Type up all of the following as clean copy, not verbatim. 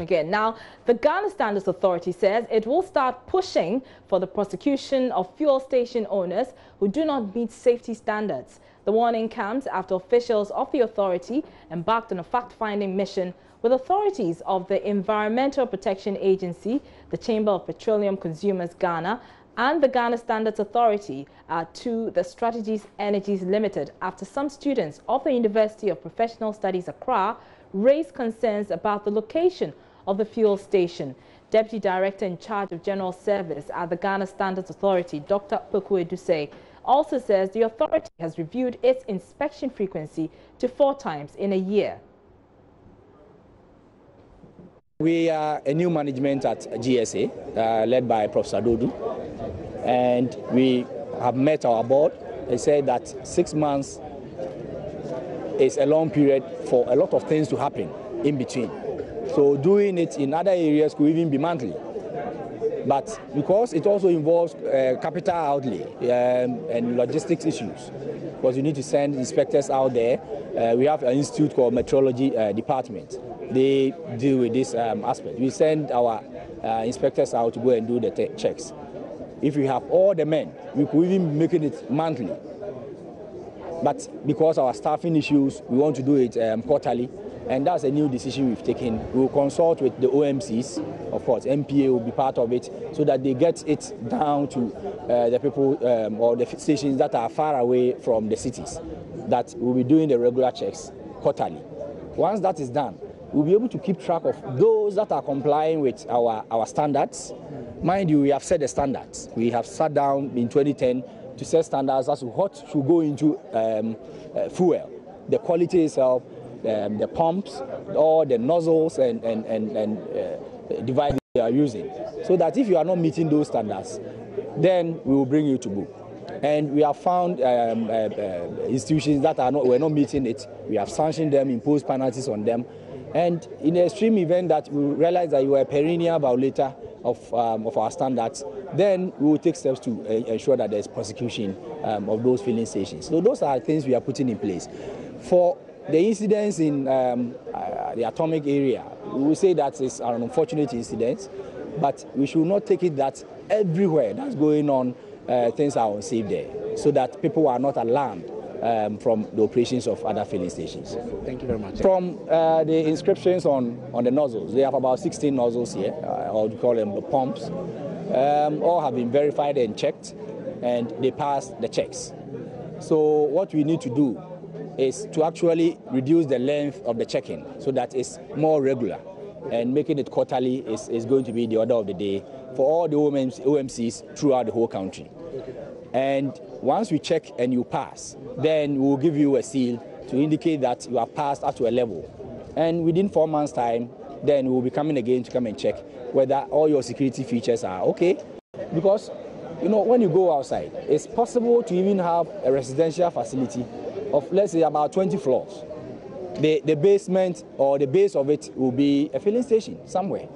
again. Now, the Ghana Standards Authority says it will start pushing for the prosecution of fuel station owners who do not meet safety standards. The warning comes after officials of the authority embarked on a fact-finding mission with authorities of the Environmental Protection Agency, the Chamber of Petroleum Consumers Ghana, and the Ghana Standards Authority to the Strategies Energies Limited after some students of the University of Professional Studies Accra raised concerns about the location of the fuel station. Deputy Director in charge of General Service at the Ghana Standards Authority, Dr. Poku Edusei, also says the authority has reviewed its inspection frequency to 4 times in a year. We are a new management at GSA, led by Professor Dodu, and we have met our board. They said that 6 months is a long period for a lot of things to happen in between. So doing it in other areas could even be monthly. But because it also involves capital outlay and logistics issues, because you need to send inspectors out there. We have an institute called Metrology Department. They deal with this aspect. We send our inspectors out to go and do the checks. If we have all the men, we could even make it monthly. But because of our staffing issues, we want to do it quarterly. And that's a new decision we've taken. We will consult with the OMCs, of course, MPA will be part of it, so that they get it down to the people or the stations that are far away from the cities, that we'll be doing the regular checks quarterly. Once that is done, we'll be able to keep track of those that are complying with our standards. Mind you, we have set the standards. We have sat down in 2010 to set standards as to what should go into fuel, the quality itself, the pumps, all the nozzles and devices they are using. So that if you are not meeting those standards, then we will bring you to book. And we have found institutions that were not meeting it. We have sanctioned them, imposed penalties on them. And in the extreme event that we realize that you are a perennial violator of our standards, then we will take steps to ensure that there is prosecution of those filling stations. So those are things we are putting in place. For the incidents in the atomic area, we will say that it's an unfortunate incident, but we should not take it that everywhere that's going on, things are unsafe there, so that people are not alarmed from the operations of other filling stations. Thank you very much. From the inscriptions on the nozzles, they have about 16 nozzles here, or we call them the pumps. All have been verified and checked, and they passed the checks. So what we need to do is to actually reduce the length of the check-in so that it's more regular, and making it quarterly is going to be the order of the day for all the OMCs throughout the whole country. And once we check and you pass, then we'll give you a seal to indicate that you have passed up to a level. And within 4 months' time, then we'll be coming again to come and check whether all your security features are okay. Because, you know, when you go outside, it's possible to even have a residential facility of, let's say, about 20 floors. The basement or the base of it will be a filling station somewhere.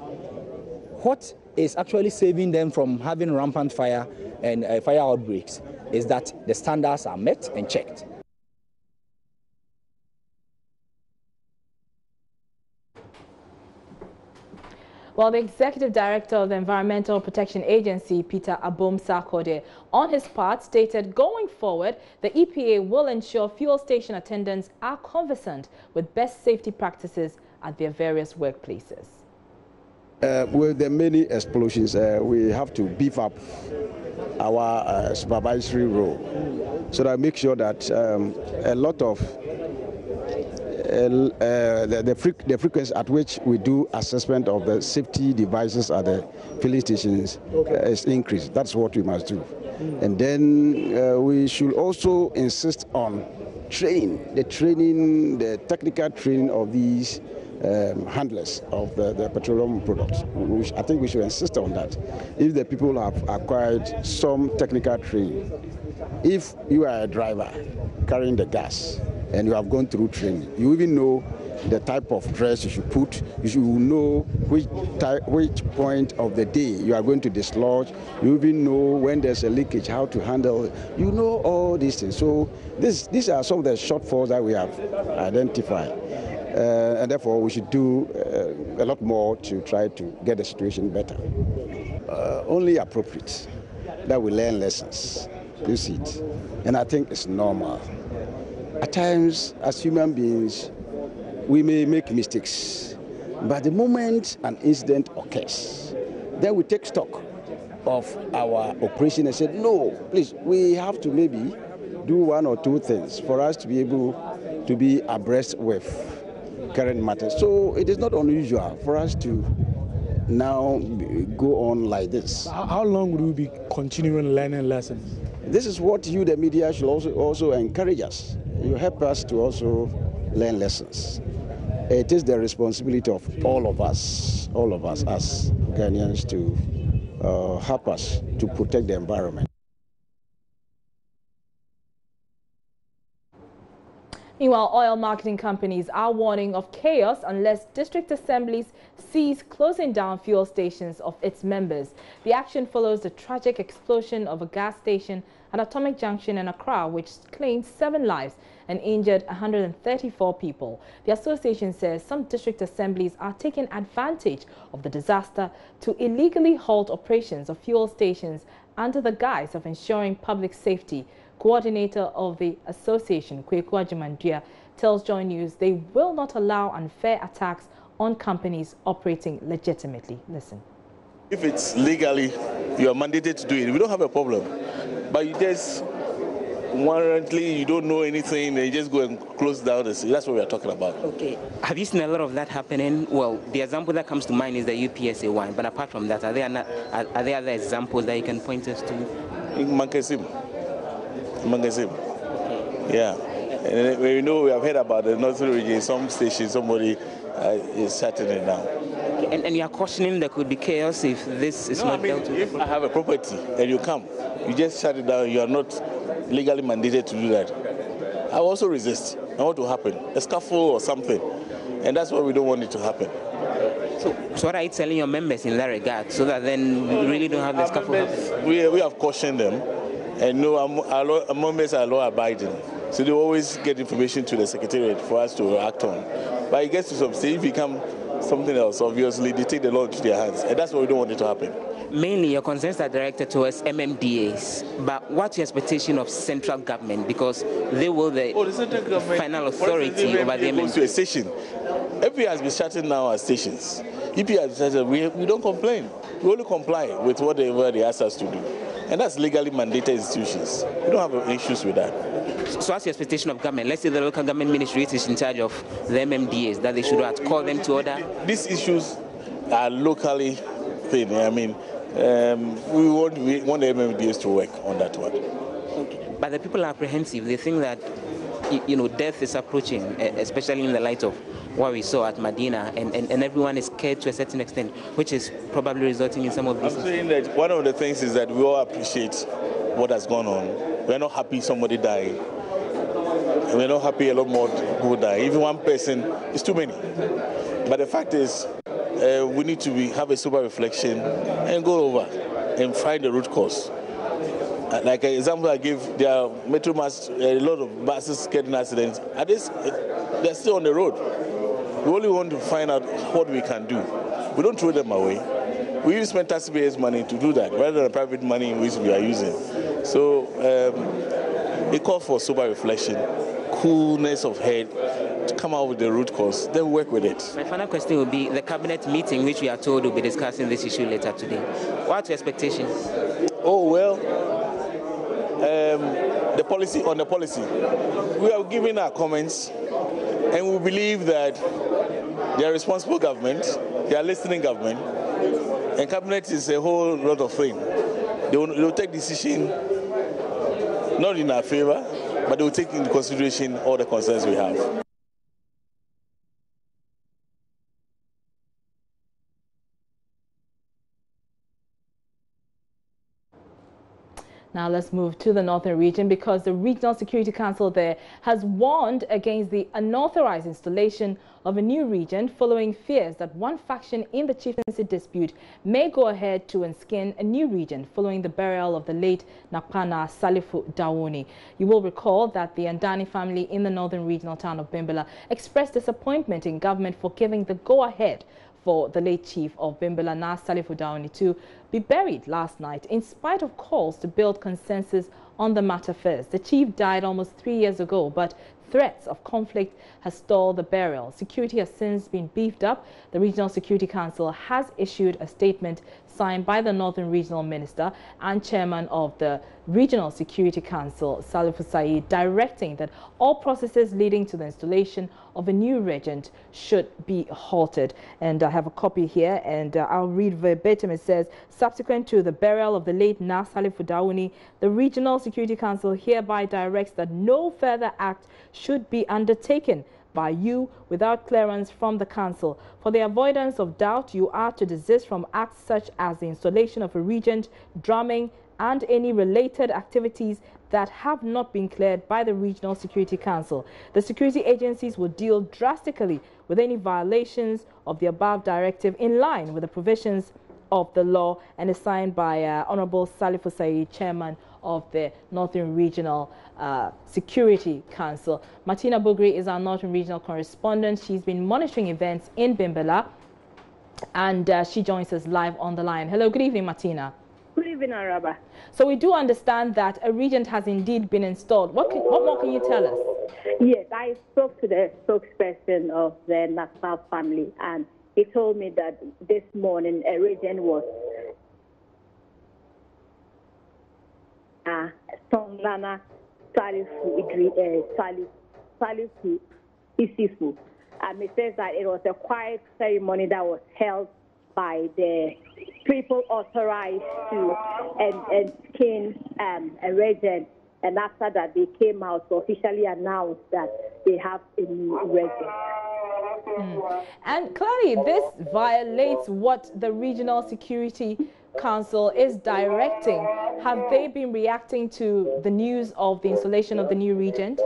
What is actually saving them from having rampant fire and fire outbreaks is that the standards are met and checked. Well, the Executive Director of the Environmental Protection Agency, Peter Abom Sarkodie, on his part stated going forward, the EPA will ensure fuel station attendants are conversant with best safety practices at their various workplaces. With the many explosions, we have to beef up our supervisory role, so that make sure that a lot of the frequency at which we do assessment of the safety devices at the filling stations is increased. That's what we must do. And then we should also insist on the technical training of these handlers of the petroleum products. I think we should insist on that. If the people have acquired some technical training, if you are a driver carrying the gas and you have gone through training, you even know the type of dress you should put, you should know which point of the day you are going to dislodge, you even know when there's a leakage, how to handle it. You know all these things. So these are some of the shortfalls that we have identified. And therefore we should do a lot more to try to get the situation better. Only appropriate that we learn lessons. You see it. And I think it's normal. At times, as human beings, we may make mistakes. But the moment an incident occurs, then we take stock of our operation and say, no, please, we have to maybe do one or two things for us to be able to be abreast with current matters. So it is not unusual for us to now go on like this. How long will we be continuing learning lessons? This is what you, the media, should also encourage us. You help us to also learn lessons. It is the responsibility of all of us as Ghanaians to help us to protect the environment. Meanwhile, oil marketing companies are warning of chaos unless district assemblies cease closing down fuel stations of its members. The action follows the tragic explosion of a gas station at Atomic Junction in Accra, which claimed 7 lives and injured 134 people. The association says some district assemblies are taking advantage of the disaster to illegally halt operations of fuel stations under the guise of ensuring public safety. Coordinator of the association, Kweku Ajimandria, tells Joy News they will not allow unfair attacks on companies operating legitimately. Listen. If it's legally, you are mandated to do it. We don't have a problem. But you just warrantly, you don't know anything, and you just go and close down the city. That's what we are talking about. Okay. Have you seen a lot of that happening? Well, the example that comes to mind is the UPSA one. But apart from that, are there other examples that you can point us to? In Mankesim. Okay. Yeah. And we know, we have heard about the northern region, some station, somebody is shutting it down. Okay. And you are cautioning there could be chaos if this is not dealt with? If I have a property and you come, you just shut it down, you are not legally mandated to do that. I also resist. I want to happen. A scaffold or something. And that's why we don't want it to happen. So what are you telling your members in that regard, so that then we really don't have the scaffold happen? We have cautioned them. And no, our members are law-abiding. So they always get information to the secretariat for us to act on. But it gets to some stage, it becomes something else. Obviously, they take the law into their hands. And that's why we don't want it to happen. Mainly, your concerns are directed towards MMDAs. But what's your expectation of central government? Because they will the final authority over the MMDAs. To a station. EP has been shutting down our stations. EP has said we don't complain. We only comply with whatever they ask us to do. And that's legally mandated institutions. We don't have issues with that. So what's your expectation of government? Let's say the local government ministry is in charge of the MMDAs, that they should call them to order? These issues are locally thin. I mean, we want the MMDAs to work on that one. Okay. But the people are apprehensive. They think that, death is approaching, especially in the light of what we saw at Medina, and everyone is scared to a certain extent, which is probably resulting in some of these. I'm saying that one of the things is that we all appreciate what has gone on. We're not happy somebody died. We're not happy a lot more people die. Even one person is too many. But the fact is, we need to have a sober reflection and go over and find the root cause. Like an example I give, there are metro mass, a lot of buses getting accidents. They're still on the road. We only want to find out what we can do. We don't throw them away. We use taxpayers' money to do that, rather than private money which we are using. So it calls for sober reflection, coolness of head, to come out with the root cause, then work with it. My final question will be the cabinet meeting, which we are told will be discussing this issue later today. What's your expectations? Oh, well, the policy, we have given our comments, and we believe that they are responsible government, they are listening government, and cabinet is a whole lot of things. They will take decision not in our favor, but they will take into consideration all the concerns we have. Now, Now let's move to the northern region, because the Regional Security Council there has warned against the unauthorized installation of a new regent following fears that one faction in the chieftaincy dispute may go ahead to enskin a new regent following the burial of the late Nakpana Salifu Dawuni. You will recall that the Andani family in the northern regional town of Bimbala expressed disappointment in government for giving the go-ahead for the late chief of Bimbala, Na Salifu Dawuni, to be buried last night in spite of calls to build consensus on the matter first. The chief died almost 3 years ago, but threats of conflict has stalled the burial. Security has since been beefed up. The Regional Security Council has issued a statement signed by the Northern Regional Minister and Chairman of the Regional Security Council, Salifu Said, directing that all processes leading to the installation of a new regent should be halted. And I have a copy here, and I'll read verbatim. It says, subsequent to the burial of the late Na Salifu Dawuni, the Regional Security Council hereby directs that no further act should be undertaken by you without clearance from the council. For the avoidance of doubt, you are to desist from acts such as the installation of a regent, drumming, and any related activities that have not been cleared by the Regional Security Council. The security agencies will deal drastically with any violations of the above directive in line with the provisions of the law, and is signed by Honorable Salifu Said, Chairman of the Northern Regional Security Council. Martina Bugri is our Northern Regional correspondent. She's been monitoring events in Bimbala, and she joins us live on the line. Hello, good evening, Martina. Good evening, Araba. So we do understand that a regent has indeed been installed. What more can you tell us? Yes, I spoke to the spokesperson of the Nassau family, and he told me that this morning a regent was Songlana Salifu Isifu. And he says that it was a quiet ceremony that was held by the people authorized to skin a regent, and after that they came out to officially announce that they have a new regent. And clearly this violates what the Regional Security Council is directing. Have they been reacting to the news of the installation of the new regent?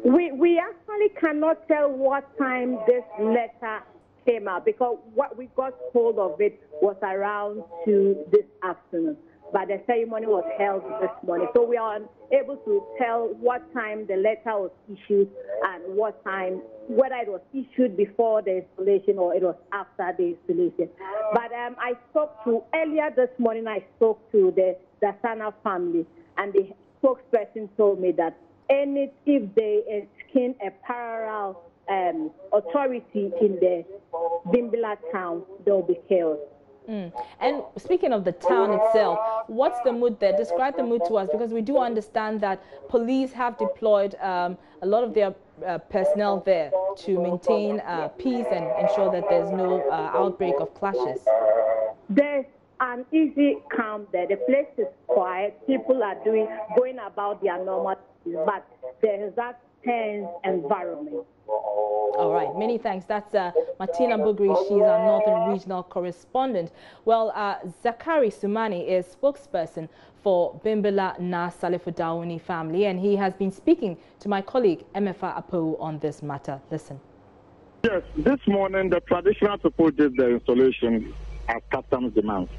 We actually cannot tell what time this letter came out, because what we got hold of it was around 2 this afternoon. But the ceremony was held this morning. So we are unable to tell what time the letter was issued and what time, whether it was issued before the installation or it was after the installation. But earlier this morning, I spoke to the Dasana family, and the spokesperson told me that if they skin a parallel authority in the Bimbala town, there will be chaos. And speaking of the town itself, what's the mood there? Describe the mood to us, because we do understand that police have deployed a lot of their personnel there to maintain peace and ensure that there's no outbreak of clashes. There's an easy calm there. The place is quiet. People are going about their normal, but there is that tense environment. All right, many thanks. That's Martina Bugri. She's our Northern Regional correspondent. Well, Zakari Sumani is spokesperson for Bimbala Na Salifu Dawuni family, and he has been speaking to my colleague Emefa Apo on this matter. Listen. Yes, this morning the traditional people did the installation as customs demands.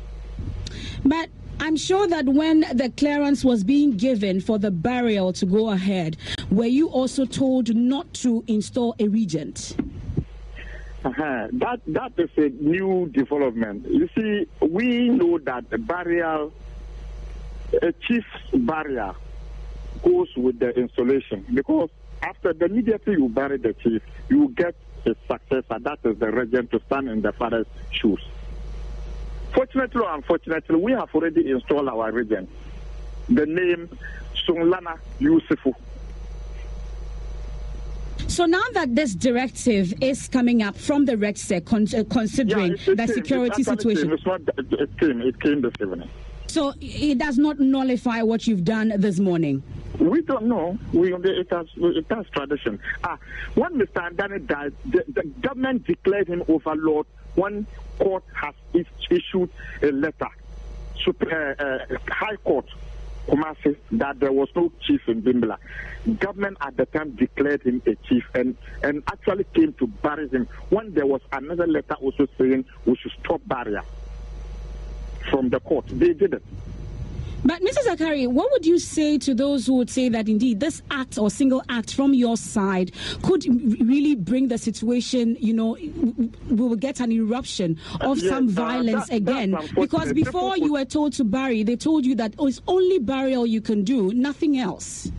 But I'm sure that when the clearance was being given for the burial to go ahead, were you also told not to install a regent? That is a new development. You see, we know that the burial, a chief's burial, goes with the installation, because immediately you bury the chief, you get a successor, that is the regent, to stand in the father's shoes. Fortunately or unfortunately, we have already installed our regent. The name Songlana Yusufu. So now that this directive is coming up from the RegSec, considering the security situation, it came this evening. So it does not nullify what you've done this morning. We don't know. It has tradition. When Mr. Andani died, the government declared him overlord. One court has issued a letter, High Court, Kumasi that there was no chief in Bimbla. Government at the time declared him a chief and actually came to bury him when there was another letter also saying we should stop barrier from the court. They did it. But Mr. Zakari, what would you say to those who would say that indeed this act or single act from your side could really bring the situation, we will get an eruption of some violence again? Because before you were told to bury, they told you that it's only burial you can do, nothing else.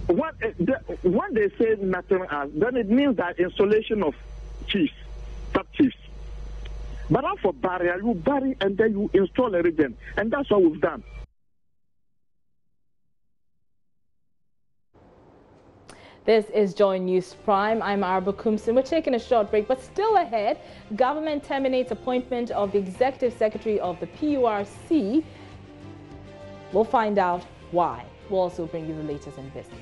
When they say nothing else, then it means that installation of chiefs, sub-chiefs. But now for barrier, you bury and then you install a regent. And that's what we've done. This is Joy News Prime. I'm Arba Kumsin. We're taking a short break, but still ahead, government terminates appointment of the Executive Secretary of the PURC. We'll find out why. We'll also bring you the latest in business.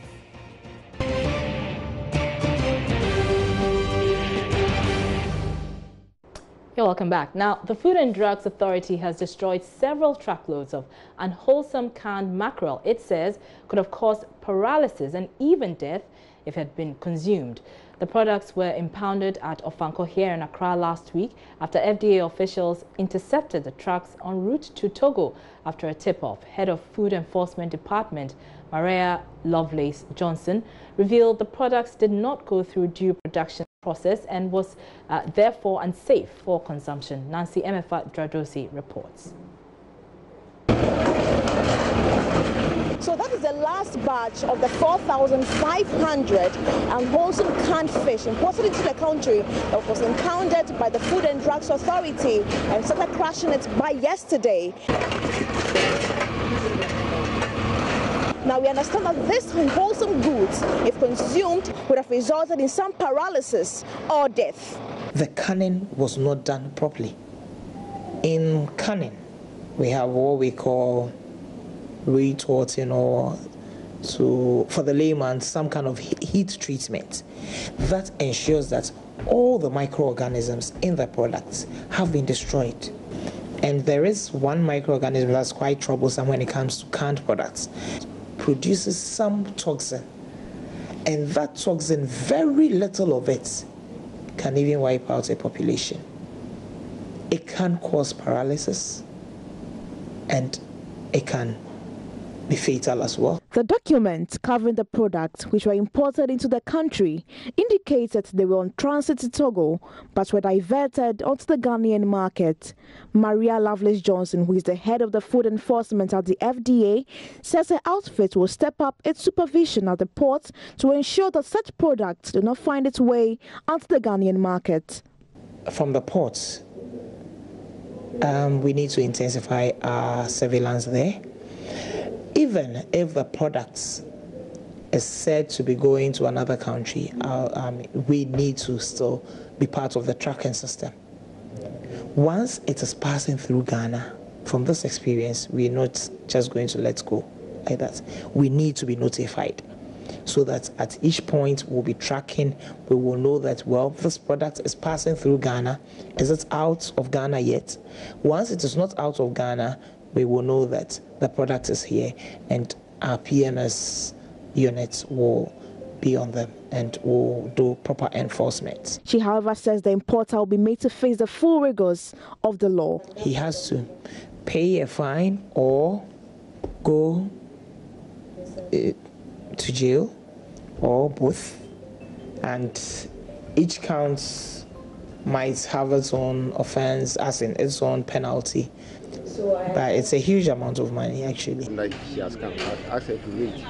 You're welcome back. Now, the Food and Drugs Authority has destroyed several truckloads of unwholesome canned mackerel. It says could have caused paralysis and even death if it had been consumed. The products were impounded at Ofanko here in Accra last week after FDA officials intercepted the trucks en route to Togo after a tip-off. Head of Food Enforcement Department, Maria Lovelace Johnson, revealed the products did not go through due production process and was therefore unsafe for consumption. Nancy Emefa Dradosi reports. So that is the last batch of the 4,500 unwholesome canned fish imported into the country that was impounded by the Food and Drugs Authority and started crashing it by yesterday. Now, we understand that this unwholesome goods, if consumed, would have resulted in some paralysis or death. The canning was not done properly. In canning, we have what we call retorting, or for the layman, some kind of heat treatment that ensures that all the microorganisms in the products have been destroyed. And there is one microorganism that's quite troublesome when it comes to canned products. Produces some toxin, and that toxin, very little of it can even wipe out a population. It can cause paralysis and it can be fatal as well. The document covering the products which were imported into the country indicated they were on transit to Togo but were diverted onto the Ghanaian market. Maria Lovelace Johnson, who is the head of the food enforcement at the FDA, says her outfit will step up its supervision at the port to ensure that such products do not find its way onto the Ghanaian market. From the ports, we need to intensify our surveillance there. Even if the products is said to be going to another country, we need to still be part of the tracking system. Once it is passing through Ghana, from this experience, we're not just going to let go like that. We need to be notified so that at each point we'll be tracking. We will know that, well, this product is passing through Ghana. Is it out of Ghana yet? Once it is not out of Ghana, we will know that the product is here, and our PMS units will be on them and will do proper enforcement. She, however, says the importer will be made to face the full rigors of the law. He has to pay a fine or go to jail, or both, and each count might have its own offense, as in its own penalty. But it's a huge amount of money, actually. Like she has come, asked her to wait.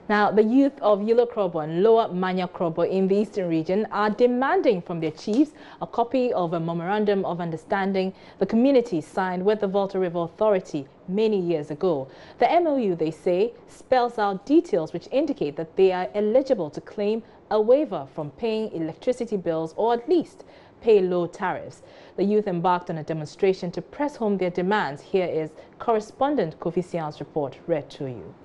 Now, the youth of Yilo Krobo and Lower Manya Krobo in the eastern region are demanding from their chiefs a copy of a memorandum of understanding the community signed with the Volta River Authority many years ago. The MOU, they say, spells out details which indicate that they are eligible to claim a waiver from paying electricity bills, or at least pay low tariffs. The youth embarked on a demonstration to press home their demands. Here is correspondent Kofi Sian's report read to you.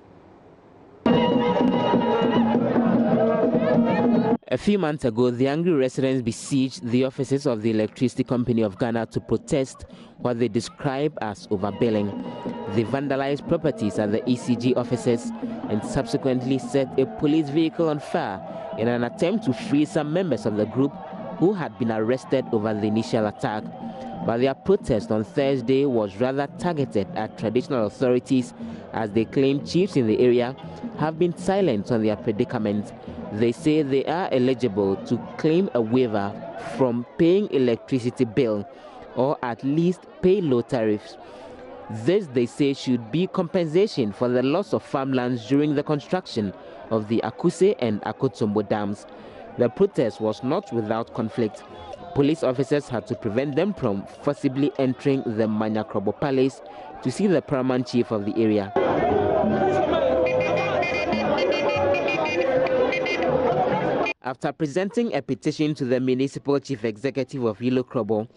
A few months ago, the angry residents besieged the offices of the Electricity Company of Ghana to protest what they describe as overbilling. They vandalized properties at the ECG offices and subsequently set a police vehicle on fire in an attempt to free some members of the group who had been arrested over the initial attack. But their protest on Thursday was rather targeted at traditional authorities, as they claim chiefs in the area have been silent on their predicament. They say they are eligible to claim a waiver from paying electricity bill, or at least pay low tariffs. This, they say, should be compensation for the loss of farmlands during the construction of the Akuse and Akotombo dams. The protest was not without conflict. Police officers had to prevent them from forcibly entering the Manyakrobo Palace to see the paramount chief of the area. After presenting a petition to the municipal chief executive of Ilokrobo,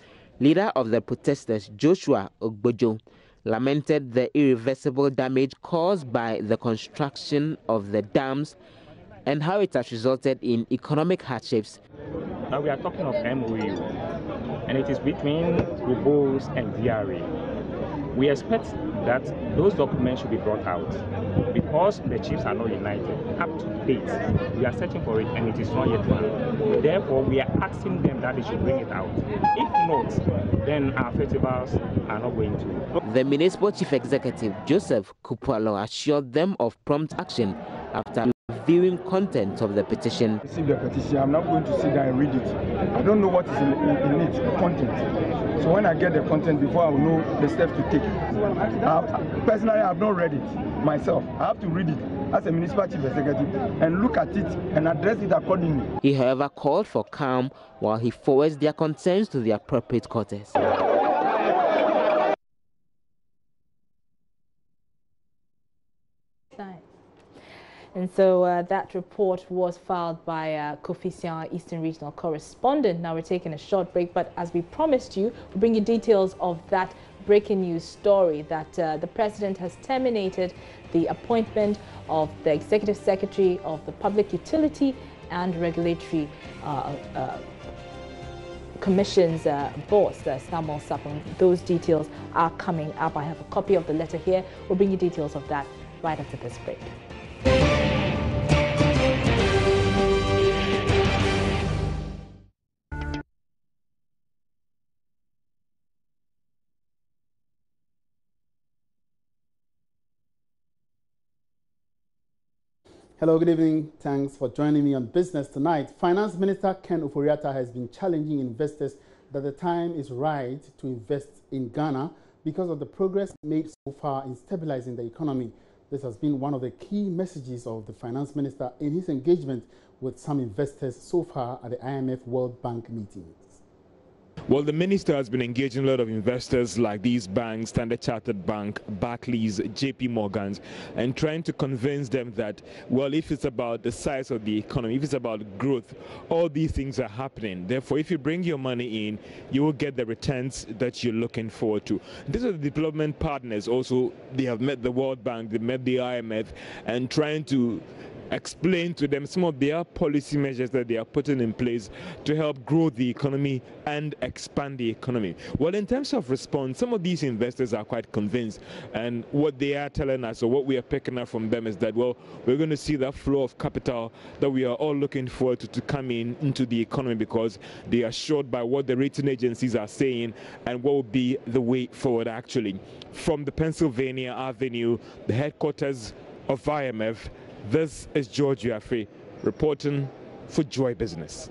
leader of the protesters, Joshua Ogbojo, lamented the irreversible damage caused by the construction of the dams and how it has resulted in economic hardships. Now we are talking of MOU, and it is between Gobos and DRA. We expect that those documents should be brought out because the chiefs are not united. Up to date, we are searching for it and it is not yet found. Therefore, we are asking them that they should bring it out. If not, then our festivals are not going to. The municipal chief executive, Joseph Kupalo, assured them of prompt action after viewing content of the petition. Receive the petition. I'm not going to sit down and read it. I don't know what is in it, the content. So when I get the content before, I will know the steps to take. Personally, I have not read it myself. I have to read it as a municipal chief executive and look at it and address it accordingly. He, however, called for calm while he forwards their concerns to the appropriate quarters. And so that report was filed by Kofi Sian, Eastern Regional Correspondent. Now we're taking a short break, but as we promised you, we'll bring you details of that breaking news story that the President has terminated the appointment of the Executive Secretary of the Public Utility and Regulatory Commission's boss, Samuel Sapon. Those details are coming up. I have a copy of the letter here. We'll bring you details of that right after this break. Hello, good evening. Thanks for joining me on Business Tonight. Finance Minister Ken Ofori-Atta has been challenging investors that the time is right to invest in Ghana because of the progress made so far in stabilizing the economy. This has been one of the key messages of the Finance Minister in his engagement with some investors so far at the IMF World Bank meetings. Well, the minister has been engaging a lot of investors like these banks, Standard Chartered Bank, Barclays, JP Morgans, and trying to convince them that, well, if it's about the size of the economy, if it's about growth, all these things are happening. Therefore, if you bring your money in, you will get the returns that you're looking forward to. These are the development partners also. They have met the World Bank, they met the IMF, and trying to explain to them some of their policy measures that they are putting in place to help grow the economy and expand the economy. Well, in terms of response, some of these investors are quite convinced, and what they are telling us, or what we are picking up from them, is that, well, we're going to see that flow of capital that we are all looking forward to come into the economy, because they are assured by what the rating agencies are saying and what will be the way forward actually. From the Pennsylvania Avenue, the headquarters of IMF, this is George Yafe reporting for Joy Business.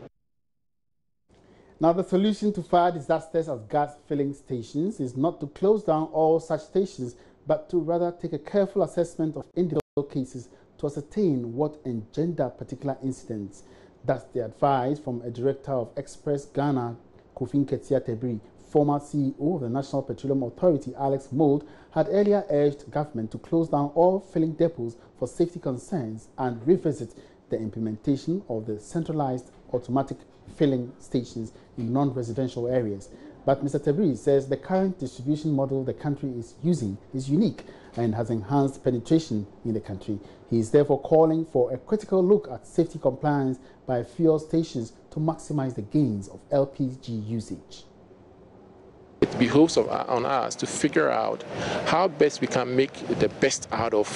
Now, the solution to fire disasters at gas filling stations is not to close down all such stations, but to rather take a careful assessment of individual cases to ascertain what engender particular incidents. That's the advice from a director of Express Ghana, Kofi Nketia-Tebri. Former CEO of the National Petroleum Authority, Alex Mould, had earlier urged government to close down all filling depots for safety concerns and revisit the implementation of the centralized automatic filling stations in non-residential areas. But Mr. Tabiri says the current distribution model the country is using is unique and has enhanced penetration in the country. He is therefore calling for a critical look at safety compliance by fuel stations to maximize the gains of LPG usage. It behoves on us to figure out how best we can make the best out of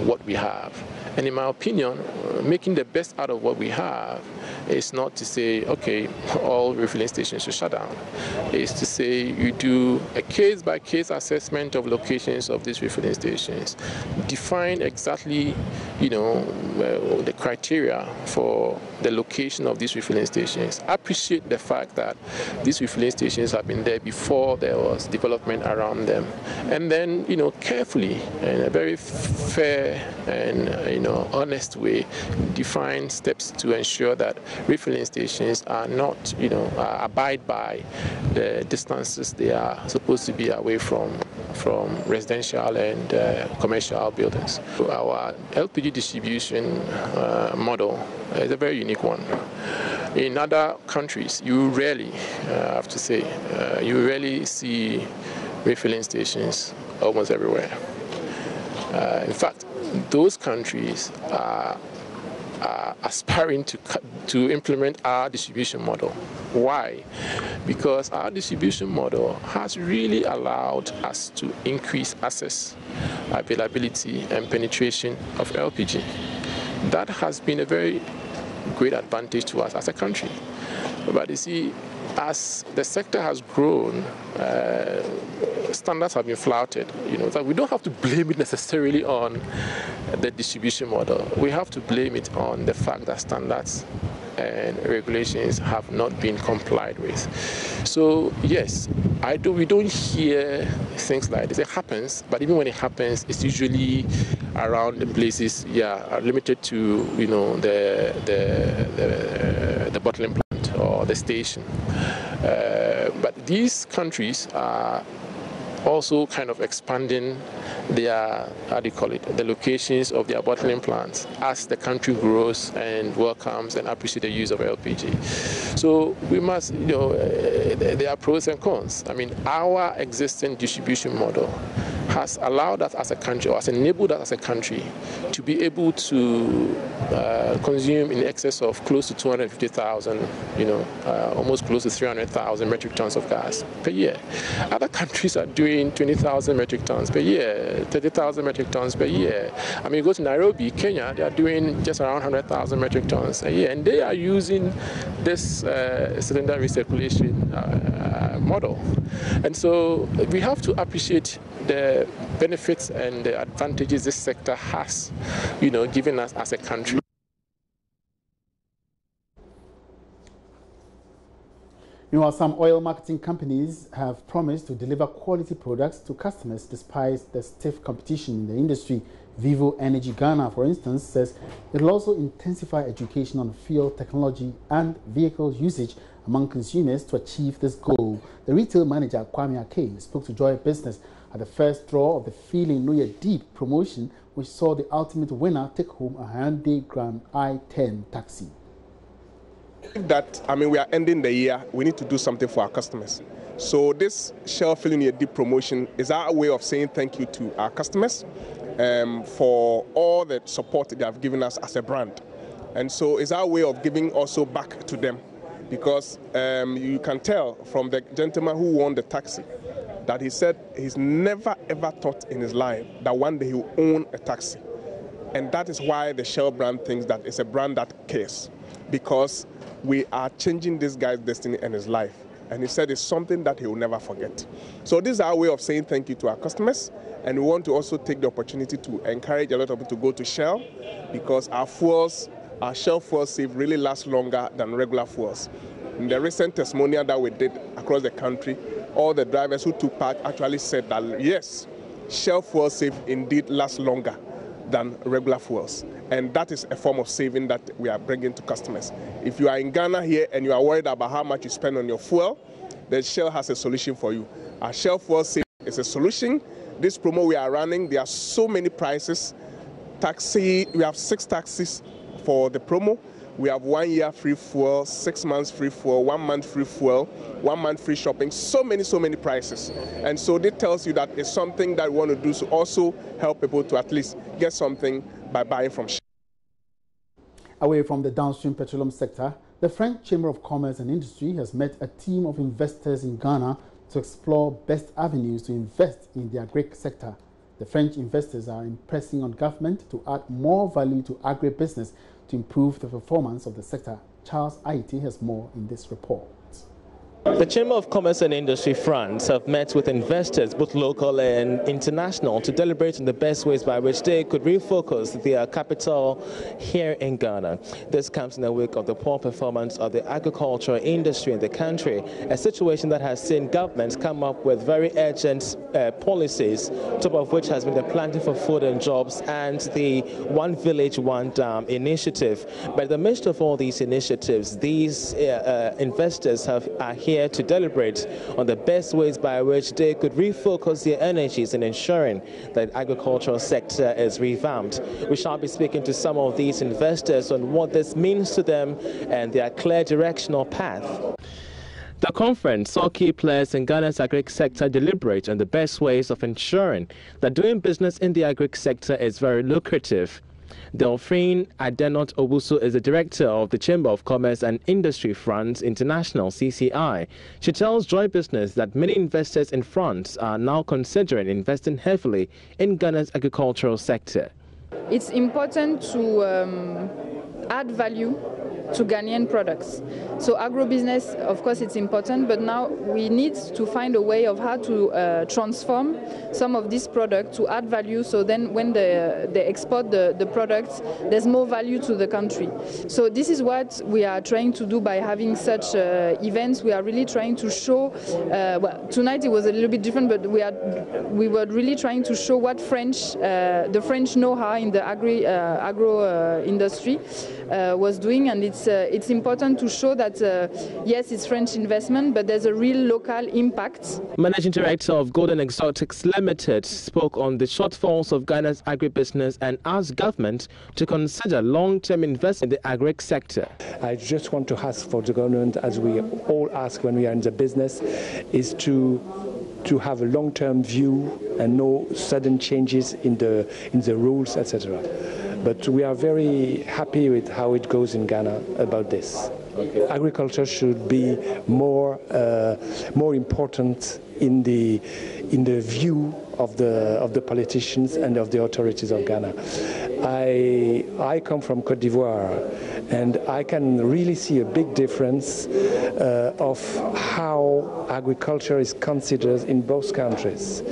what we have. And in my opinion, making the best out of what we have is not to say, okay, all refilling stations should shut down. It's to say you do a case-by-case assessment of locations of these refilling stations, define exactly, the criteria for the location of these refilling stations. Appreciate the fact that these refilling stations have been there before there was development around them, and then, carefully, in a very fair and honest way, define steps to ensure that refilling stations are not, abide by the distances they are supposed to be away from residential and commercial buildings. Our LPG distribution model is a very unique one. In other countries, you rarely, I have to say, you rarely see refilling stations almost everywhere. In fact, those countries are aspiring to implement our distribution model. Why? Because our distribution model has really allowed us to increase access, availability, and penetration of LPG. That has been a very great advantage to us as a country. But you see, as the sector has grown, standards have been flouted. That we don't have to blame it necessarily on the distribution model. We have to blame it on the fact that standards and regulations have not been complied with. So yes, we don't hear things like this. It happens, but even when it happens, it's usually around the places, limited to the bottling plant or the station. But these countries are also kind of expanding their, the locations of their bottling plants as the country grows and welcomes and appreciates the use of LPG. So we must, there are pros and cons. I mean, our existing distribution model has allowed us as a country, or has enabled us as a country, to be able to consume in excess of close to 250,000, almost close to 300,000 metric tons of gas per year. Other countries are doing 20,000 metric tons per year, 30,000 metric tons per year. I mean, you go to Nairobi, Kenya, they are doing just around 100,000 metric tons a year, and they are using this cylinder recirculation model. And so we have to appreciate the benefits and the advantages this sector has, given us as a country. Meanwhile, some oil marketing companies have promised to deliver quality products to customers despite the stiff competition in the industry. Vivo Energy Ghana, for instance, says it will also intensify education on fuel technology and vehicle usage among consumers to achieve this goal. The retail manager, Kwame Ake, spoke to Joy Business at the first draw of the Feeling Know Your Deep promotion, which saw the ultimate winner take home a Hyundai Grand i10 taxi. We are ending the year, we need to do something for our customers. So this Shell Feeling Your Deep promotion is our way of saying thank you to our customers for all the support they have given us as a brand. And so it's our way of giving also back to them, because you can tell from the gentleman who won the taxi that he said he's never ever thought in his life that one day he will own a taxi. And that is why the Shell brand thinks that it's a brand that cares, because we are changing this guy's destiny and his life. And he said it's something that he will never forget. So this is our way of saying thank you to our customers. And we want to also take the opportunity to encourage a lot of people to go to Shell, because our Shell fuel save really lasts longer than regular fuels. In the recent testimonial that we did across the country, all the drivers who took part actually said that yes, Shell fuel save indeed lasts longer than regular fuels. And that is a form of saving that we are bringing to customers. If you are in Ghana here and you are worried about how much you spend on your fuel, then Shell has a solution for you. Our Shell fuel save is a solution. This promo we are running, there are so many prices. Taxi, we have 6 taxis for the promo. We have 1 year free fuel, 6 months free fuel, 1 month free fuel, 1 month free shopping, so many prices. And so this tells you that it's something that we want to do to also help people to at least get something by buying from Shell. Away from the downstream petroleum sector, the French Chamber of Commerce and Industry has met a team of investors in Ghana to explore best avenues to invest in the agri sector. The French investors are pressing on government to add more value to agribusiness to improve the performance of the sector. Charles Aiti has more in this report. The Chamber of Commerce and Industry France have met with investors, both local and international, to deliberate on the best ways by which they could refocus their capital here in Ghana. This comes in the wake of the poor performance of the agricultural industry in the country, a situation that has seen governments come up with very urgent policies, top of which has been the planting for food and jobs and the One Village, One Dam initiative. But in the midst of all these initiatives, these investors are here to deliberate on the best ways by which they could refocus their energies in ensuring that the agricultural sector is revamped. We shall be speaking to some of these investors on what this means to them and their clear directional path. The conference saw key players in Ghana's agri sector deliberate on the best ways of ensuring that doing business in the agri sector is very lucrative. Delphine Adenot Obusu is the director of the Chamber of Commerce and Industry France International, CCI. She tells Joy Business that many investors in France are now considering investing heavily in Ghana's agricultural sector. It's important to add value to Ghanaian products. So agribusiness, of course, it's important, but now we need to find a way of how to transform some of this product to add value, so then when they export the products, there's more value to the country. So this is what we are trying to do by having such events. We are really trying to show, well, tonight it was a little bit different, but we were really trying to show what the French know-how in the agro industry was doing, and it's important to show that yes, it's French investment, but there's a real local impact. Managing Director of Golden Exotics Limited spoke on the shortfalls of Ghana's agribusiness and asked government to consider long-term investment in the agri sector. I just want to ask for the government, as we all ask when we are in the business, is to have a long-term view and no sudden changes in the rules, etc. But we are very happy with how it goes in Ghana about this. Okay. Agriculture should be more important in the view of the politicians and of the authorities of Ghana. I come from Côte d'Ivoire, and I can really see a big difference of how agriculture is considered in both countries.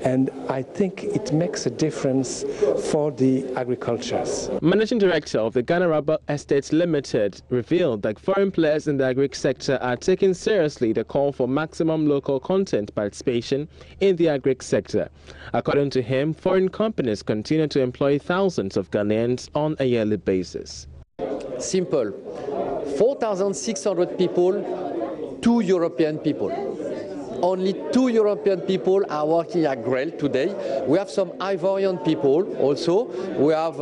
And I think it makes a difference for the agricultures. Managing Director of the Ghana Rubber Estates Limited revealed that foreign players in the agri sector are taking seriously the call for maximum local content participation in the agri sector. According to him, foreign companies continue to employ thousands of Ghanaians on a yearly basis. Simple. 4,600 people, 2 European people. Only 2 European people are working at GREL today. We have some Ivorian people also. We have,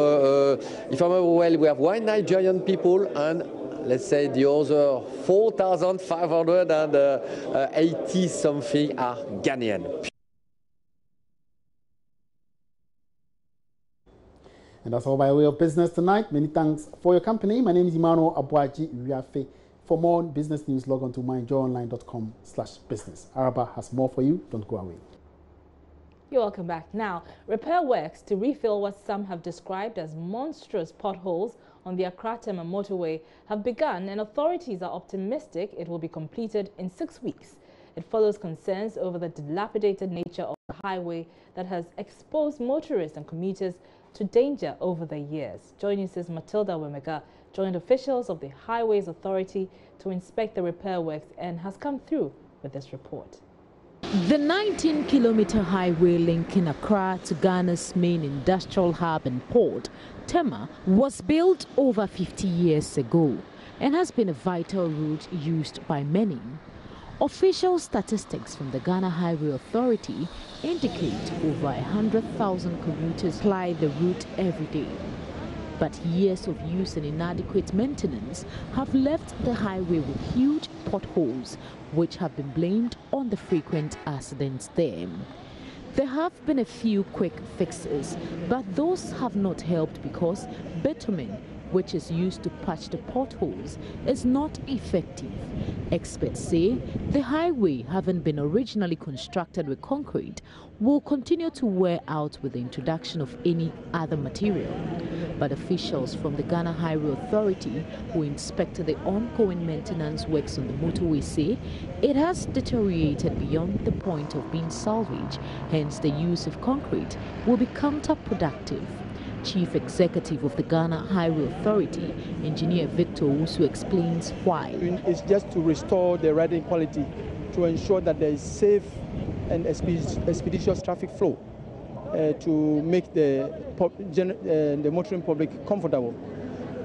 if I remember well, we have 1 Nigerian people, and let's say the other 4,580 something are Ghanaian. And that's all by way of business tonight. Many thanks for your company. My name is Emmanuel Abuaji Uriafe. For more business news, log on to myjoyonline.com/business. Araba has more for you. Don't go away. You're welcome back. Now, repair works to refill what some have described as monstrous potholes on the Accra-Tema motorway have begun, and authorities are optimistic it will be completed in 6 weeks. It follows concerns over the dilapidated nature of the highway that has exposed motorists and commuters to danger over the years. Joining us, Matilda Wemega joined officials of the Highways Authority to inspect the repair works and has come through with this report. The 19-kilometer highway linking Accra to Ghana's main industrial hub and port, Tema, was built over 50 years ago and has been a vital route used by many. Official statistics from the Ghana Highway Authority indicate over 100,000 commuters ply the route every day. But years of use and inadequate maintenance have left the highway with huge potholes, which have been blamed on the frequent accidents there. There have been a few quick fixes, but those have not helped because bitumen, which is used to patch the potholes, is not effective. Experts say the highway, having been originally constructed with concrete, will continue to wear out with the introduction of any other material. But officials from the Ghana Highway Authority who inspected the ongoing maintenance works on the motorway say it has deteriorated beyond the point of being salvaged, hence the use of concrete will be counterproductive. Chief Executive of the Ghana Highway Authority, Engineer Victor Usu, explains why. It's just to restore the riding quality, to ensure that there is safe and expeditious traffic flow, to make the motoring public comfortable.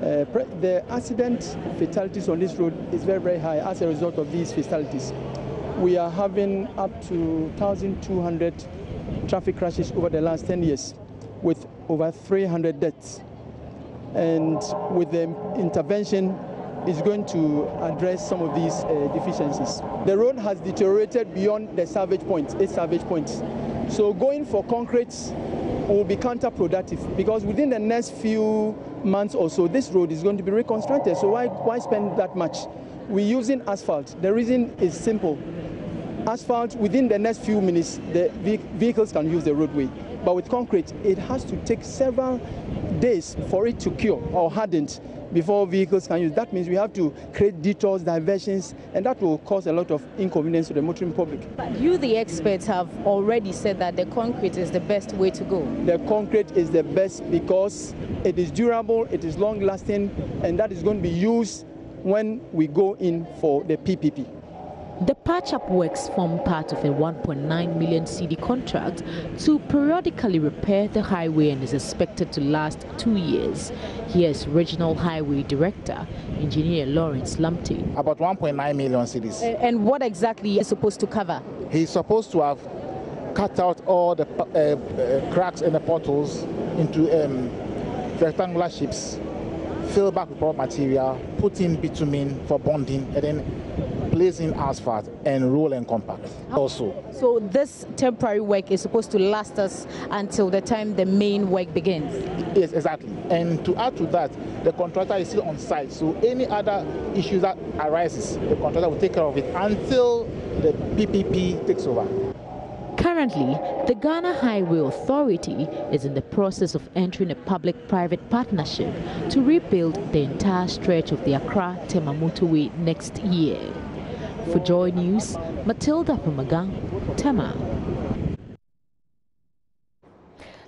The accident fatalities on this road is very, very high as a result of these fatalities. We are having up to 1,200 traffic crashes over the last 10 years, with over 300 deaths. And with the intervention, is going to address some of these deficiencies. The road has deteriorated beyond the salvage point, 8 salvage points. So going for concrete will be counterproductive, because within the next few months or so, this road is going to be reconstructed. So why spend that much? We're using asphalt. The reason is simple. Asphalt, within the next few minutes, the vehicles can use the roadway. But with concrete, it has to take several days for it to cure or harden before vehicles can use. That means we have to create detours, diversions, and that will cause a lot of inconvenience to the motoring public. But you, the experts, have already said that the concrete is the best way to go. The concrete is the best because it is durable, it is long-lasting, and that is going to be used when we go in for the PPP. The patch-up works form part of a 1.9 million cedi contract to periodically repair the highway and is expected to last 2 years. Here's Regional Highway Director, Engineer Lawrence Lamptey. About 1.9 million cedis. And what exactly is supposed to cover? He's supposed to have cut out all the cracks and the potholes into rectangular shapes, fill back with proper material, put in bitumen for bonding, and then placing asphalt and roll and compact also. So this temporary work is supposed to last us until the time the main work begins? Yes, exactly. And to add to that, the contractor is still on site, so any other issues that arises, the contractor will take care of it until the PPP takes over. Currently, the Ghana Highway Authority is in the process of entering a public-private partnership to rebuild the entire stretch of the Accra-Tema motorway next year. For Joy News, Matilda Pumagang, Tema.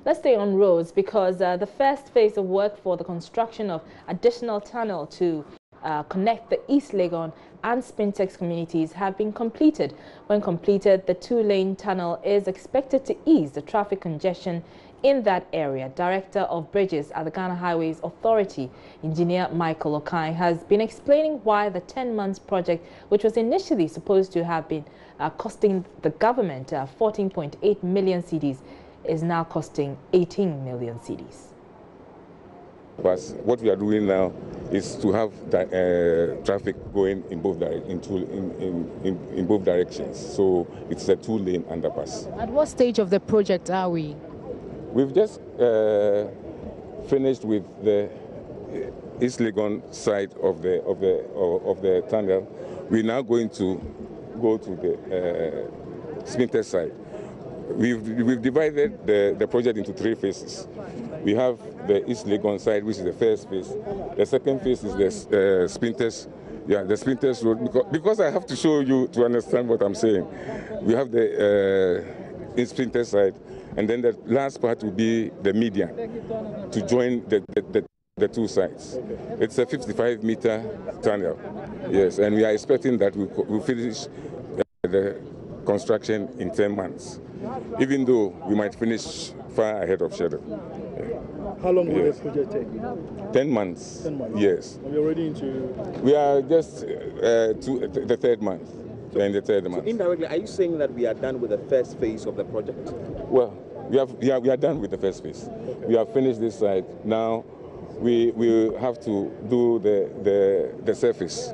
Let's stay on roads because the first phase of work for the construction of additional tunnel to connect the East Legon and Spintex communities have been completed. When completed, the 2-lane tunnel is expected to ease the traffic congestion in that area. Director of Bridges at the Ghana Highways Authority, Engineer Michael Okai, has been explaining why the 10 months project, which was initially supposed to have been costing the government 14.8 million cedis, is now costing 18 million cedis. But what we are doing now is to have traffic going in both in both directions. So it's a 2-lane underpass. At what stage of the project are we? We've just finished with the East Legon side of the tunnel. We're now going to go to the Spintex side. We've divided the project into 3 phases. We have the East Legon side, which is the first phase. The second phase is the Spintex, the Spintex road. Because I have to show you to understand what I'm saying. We have the Spintex side, and then the last part will be the median to join the 2 sides. It's a 55-meter tunnel, yes, and we are expecting that we'll finish the construction in 10 months, even though we might finish far ahead of schedule. How long will this project take? 10 months. 10 months. Yes. Are we already into? We are just the 3rd month. We are in the 3rd month. So indirectly, are you saying that we are done with the first phase of the project? Well, we are done with the first phase. Okay. We have finished this side. Now we will have to do the surface,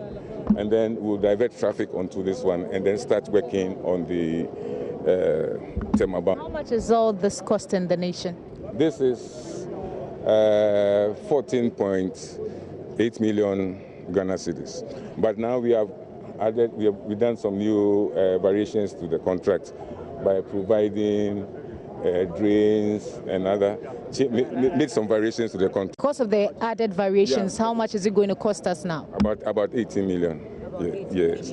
and then we'll divert traffic onto this one, and then start working on the Tema Bank. How much is all this costing the nation? This is 14.8 million Ghana cedis. But now we have added, we've done some new variations to the contract by providing drains and other, made some variations to the contract. Because of the added variations, how much is it going to cost us now? About 18 million. Yes.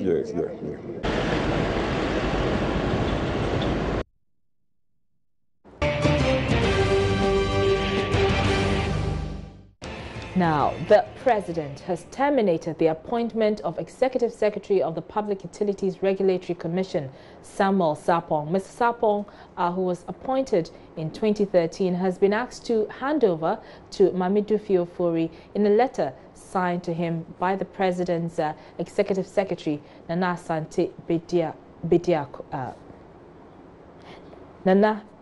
Now, the President has terminated the appointment of Executive Secretary of the Public Utilities Regulatory Commission, Samuel Sarpong. Mr. Sarpong, who was appointed in 2013, has been asked to hand over to Mamedu Fiofori in a letter signed to him by the President's Executive Secretary, Nana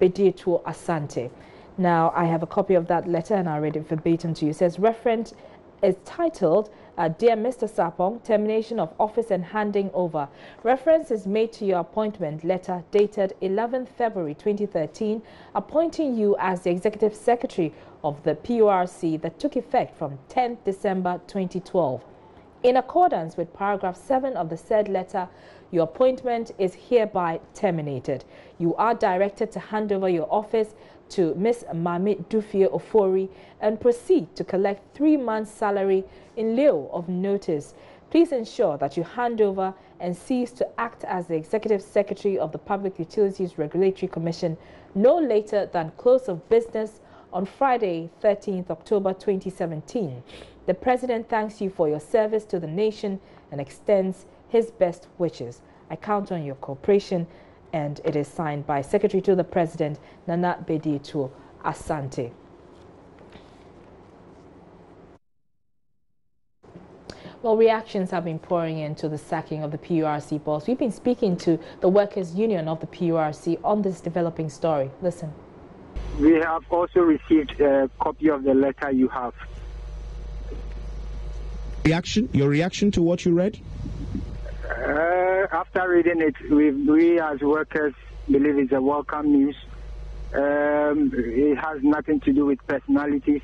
Bedietu Asante. Now, I have a copy of that letter and I'll read it verbatim to you. It says, reference is titled, Dear Mr. Sarpong, Termination of Office and Handing Over. Reference is made to your appointment letter dated 11th February 2013, appointing you as the Executive Secretary of the PURC that took effect from 10th December 2012. In accordance with paragraph 7 of the said letter, your appointment is hereby terminated. You are directed to hand over your office to Ms. Mamedu Fiofori and proceed to collect 3 months' salary in lieu of notice. Please ensure that you hand over and cease to act as the Executive Secretary of the Public Utilities Regulatory Commission no later than close of business on Friday, 13th October 2017. The President thanks you for your service to the nation and extends his best wishes. I count on your cooperation. And it is signed by Secretary to the President, Nana Bedietu Asante. Well, reactions have been pouring into the sacking of the PURC boss. We've been speaking to the Workers' Union of the PURC on this developing story. Listen. We have also received a copy of the letter you have. Your reaction to what you read? After reading it, we as workers believe it's a welcome news. It has nothing to do with personalities.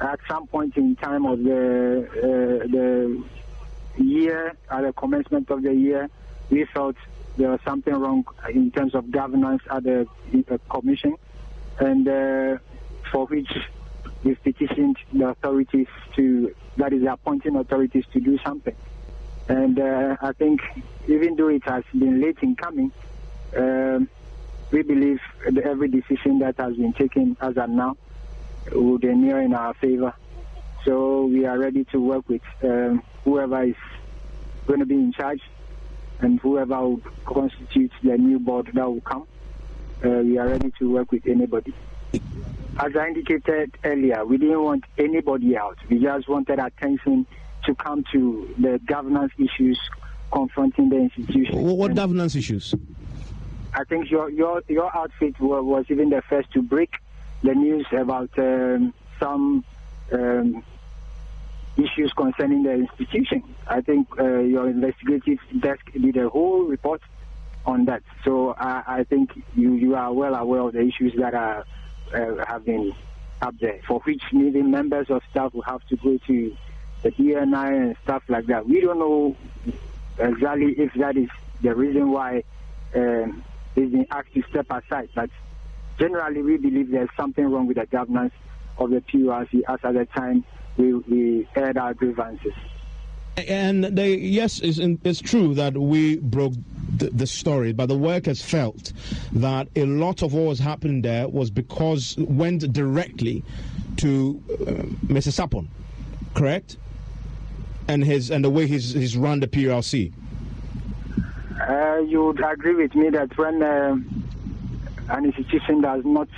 At some point in time of the year, at the commencement of the year, we felt there was something wrong in terms of governance at the commission, and for which we've petitioned the authorities that is the appointing authorities to do something. And I think even though it has been late in coming, we believe that every decision that has been taken as of now would inure in our favor. So we are ready to work with whoever is going to be in charge and whoever will constitute the new board that will come. We are ready to work with anybody. As I indicated earlier, we didn't want anybody out. We just wanted attention to come to the governance issues confronting the institution. What governance issues? I think your outfit was even the first to break the news about some issues concerning the institution. I think your investigative desk did a whole report on that. So I think you are well aware of the issues that have been up there, for which even members of staff will have to go to the DNI and stuff like that. We don't know exactly if that is the reason why it's been asked to step aside, but generally we believe there's something wrong with the governance of the PURC as at the time we aired our grievances. And yes, it's true that we broke the story, but the workers felt that a lot of what was happening there was because it went directly to Mr. Sarpong, correct? And the way he's run the PURC. You would agree with me that when an institution does not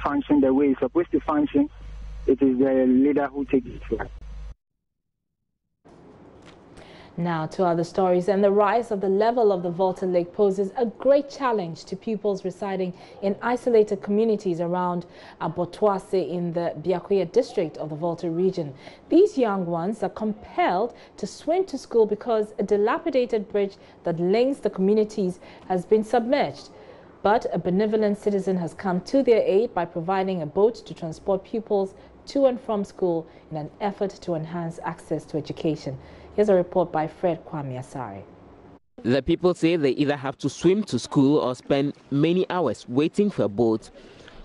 function the way it's supposed to function, it is the leader who takes it. Now to other stories, and the rise of the level of the Volta Lake poses a great challenge to pupils residing in isolated communities around Abotoase in the Biakoya district of the Volta region. These young ones are compelled to swim to school because a dilapidated bridge that links the communities has been submerged. But a benevolent citizen has come to their aid by providing a boat to transport pupils to and from school in an effort to enhance access to education. Here's a report by Fred Kwame-Asare. The people say they either have to swim to school or spend many hours waiting for a boat.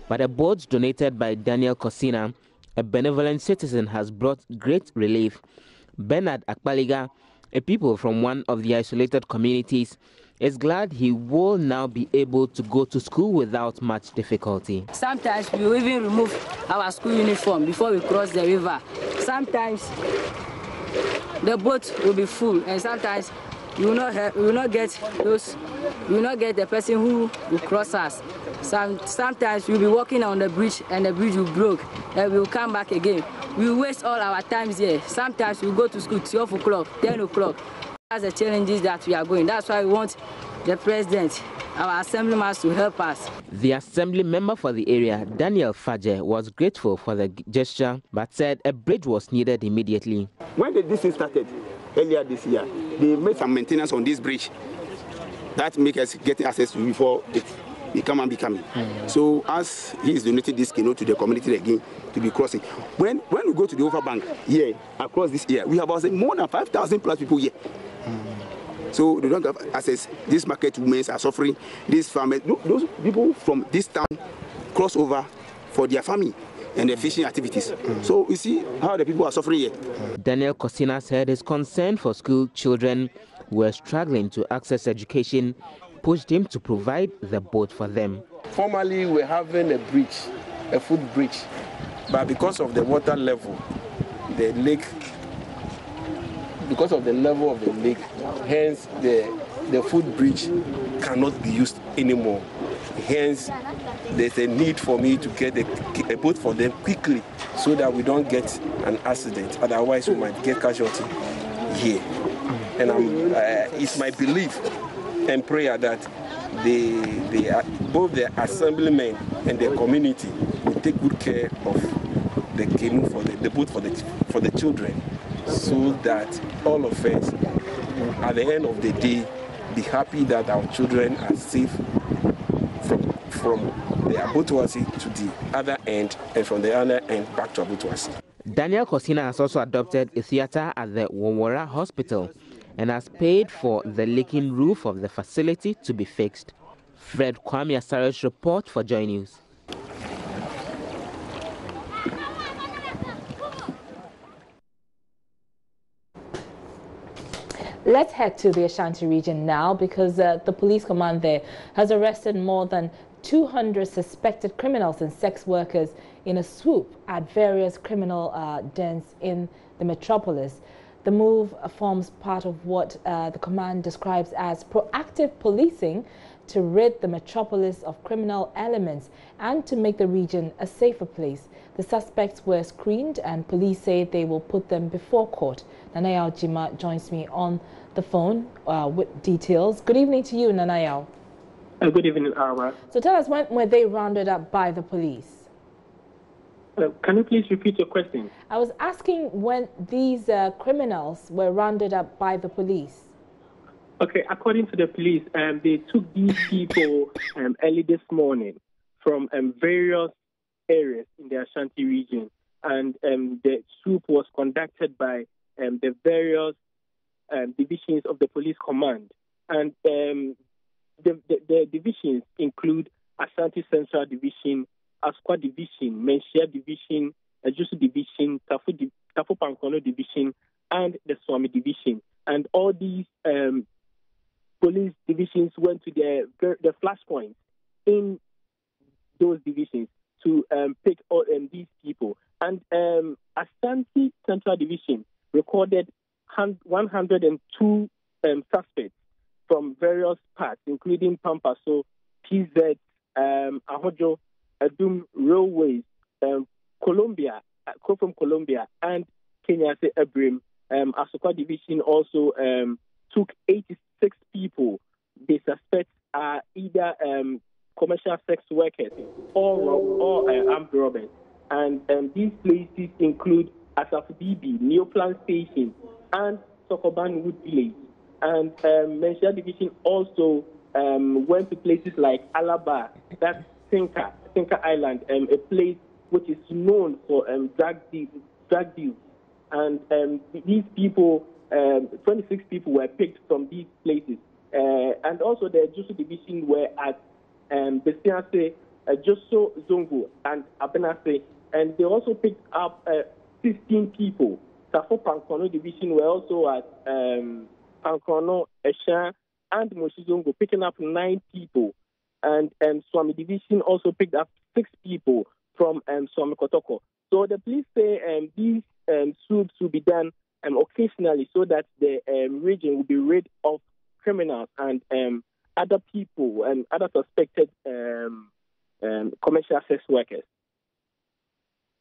But a boat donated by Daniel Kosina, a benevolent citizen, has brought great relief. Bernard Akpaliga, a people from one of the isolated communities, is glad he will now be able to go to school without much difficulty. Sometimes we even remove our school uniform before we cross the river. Sometimes the boat will be full, and sometimes you will not get the person who will cross us. Sometimes we'll be walking on the bridge and the bridge will break, and we'll come back again. We waste all our times here. Sometimes we go to school 12 o'clock, 10 o'clock. That's the challenges that we are going. That's why we want the president, our assemblyman, to help us. The assembly member for the area, Daniel Faje, was grateful for the gesture but said a bridge was needed immediately. When this thing started earlier this year, they made some maintenance on this bridge that make us get access to before it become. So as he is donating this canoe to the community again to be crossing, when we go to the overbank here across this area, we have about more than 5,000 plus people here. So they don't have access. These market women are suffering. These farmers, those people from this town cross over for their farming and their fishing activities. So you see how the people are suffering here. Daniel Kosina said his concern for school children who were struggling to access education pushed him to provide the boat for them. Formerly, we're having a bridge, a foot bridge, but because of the water level, the lake, because of the level of the lake, hence the footbridge cannot be used anymore. Hence, there's a need for me to get a boat for them quickly so that we don't get an accident. Otherwise, we might get casualty here. And it's my belief and prayer that both the assemblymen and the community will take good care of the canoe for the boat for the children, so that all of us, at the end of the day, be happy that our children are safe from the Abotoase to the other end, and from the other end back to Abotoase. Daniel Kosina has also adopted a theater at the Wawara Hospital and has paid for the leaking roof of the facility to be fixed. Fred Kwame-Asare's report for Joy News. Let's head to the Ashanti region now, because the police command there has arrested more than 200 suspected criminals and sex workers in a swoop at various criminal dens in the metropolis. The move forms part of what the command describes as proactive policing to rid the metropolis of criminal elements and to make the region a safer place. The suspects were screened and police say they will put them before court. Nanayao Jima joins me on the phone with details. Good evening to you, Nanayao. Good evening, Arwa. So tell us, when were they rounded up by the police? Can you please repeat your question? I was asking when these criminals were rounded up by the police. Okay, according to the police, they took these people early this morning from various areas in the Ashanti region, and the swoop was conducted by the various divisions of the police command. And the divisions include Ashanti Central Division, Asqua Division, Menshia Division, Ajusu Division, Tafu Pankono Division, and the Swami Division. And all these police divisions went to the flashpoints in those divisions to pick all these people. And Ashanti Central Division recorded 102 suspects from various parts, including Pampaso, PZ, Ahojo, Adum Railways, Colombia, from Colombia, and Kenya, Abrim, Asokwa Division also took 86 people they suspect are either commercial sex workers or armed robbers. And these places include Asaf Bibi, Neoplan Station, and Sokoban Wood Village. And Mensia Division also went to places like Alaba, that's Tinka Island, a place which is known for drug deals. And these people, 26 people were picked from these places. And also the Joso Division were at Besiase, Joso Zongo, and Abenase. And they also picked up 15 people. Safo Pankono Division were also at Pankono, Eshan, and Moshizongo, picking up 9 people. And Swami Division also picked up 6 people from Swami Kotoko. So the police say these swoops will be done occasionally so that the region will be rid of criminals and other people and other suspected commercial sex workers.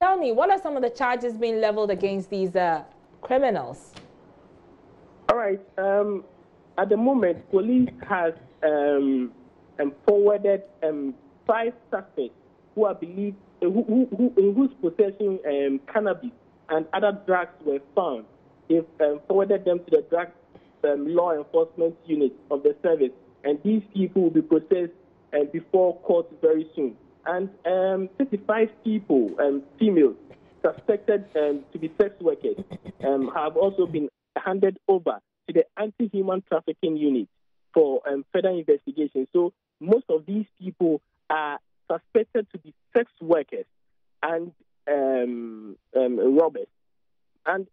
Tell me, what are some of the charges being leveled against these criminals? All right. At the moment, police has forwarded 5 suspects who are believed in whose possession cannabis and other drugs were found. They've forwarded them to the drug law enforcement unit of the service, and these people will be processed before court very soon. And 35 people, females, suspected to be sex workers, have also been handed over to the anti-human trafficking unit for further investigation. So most of these people are suspected to be sex workers and robbers. And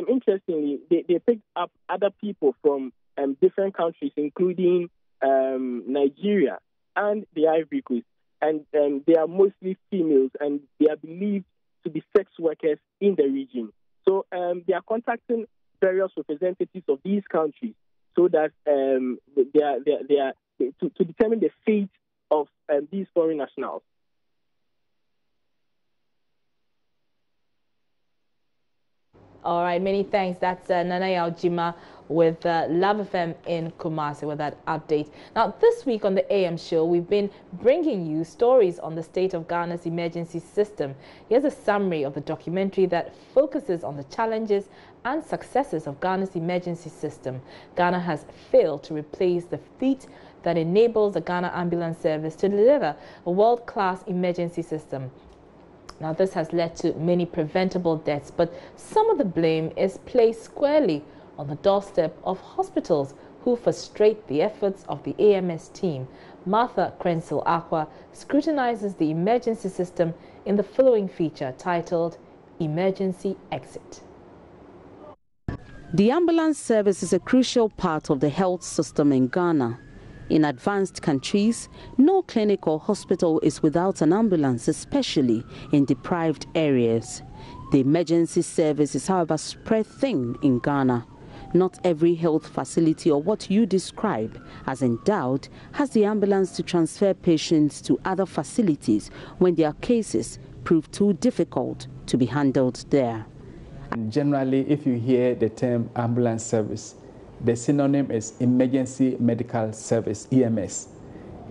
interestingly, they picked up other people from different countries, including Nigeria and the Ivory Coast. And they are mostly females, and they are believed to be sex workers in the region. So they are contacting various representatives of these countries so that they are to determine the fate of these foreign nationals. All right, many thanks. That's Nanaya Ojima with Love FM in Kumasi with that update. Now, this week on the AM show, we've been bringing you stories on the state of Ghana's emergency system. Here's a summary of the documentary that focuses on the challenges and successes of Ghana's emergency system. Ghana has failed to replace the fleet that enables the Ghana Ambulance Service to deliver a world-class emergency system. Now, this has led to many preventable deaths, but some of the blame is placed squarely on the doorstep of hospitals who frustrate the efforts of the AMS team. Martha Krensil Aqua scrutinizes the emergency system in the following feature titled Emergency Exit. The ambulance service is a crucial part of the health system in Ghana. In advanced countries, no clinic or hospital is without an ambulance, especially in deprived areas. The emergency service is, however, spread thin in Ghana. Not every health facility or what you describe as endowed has the ambulance to transfer patients to other facilities when their cases prove too difficult to be handled there. Generally, if you hear the term ambulance service, the synonym is Emergency Medical Service, EMS.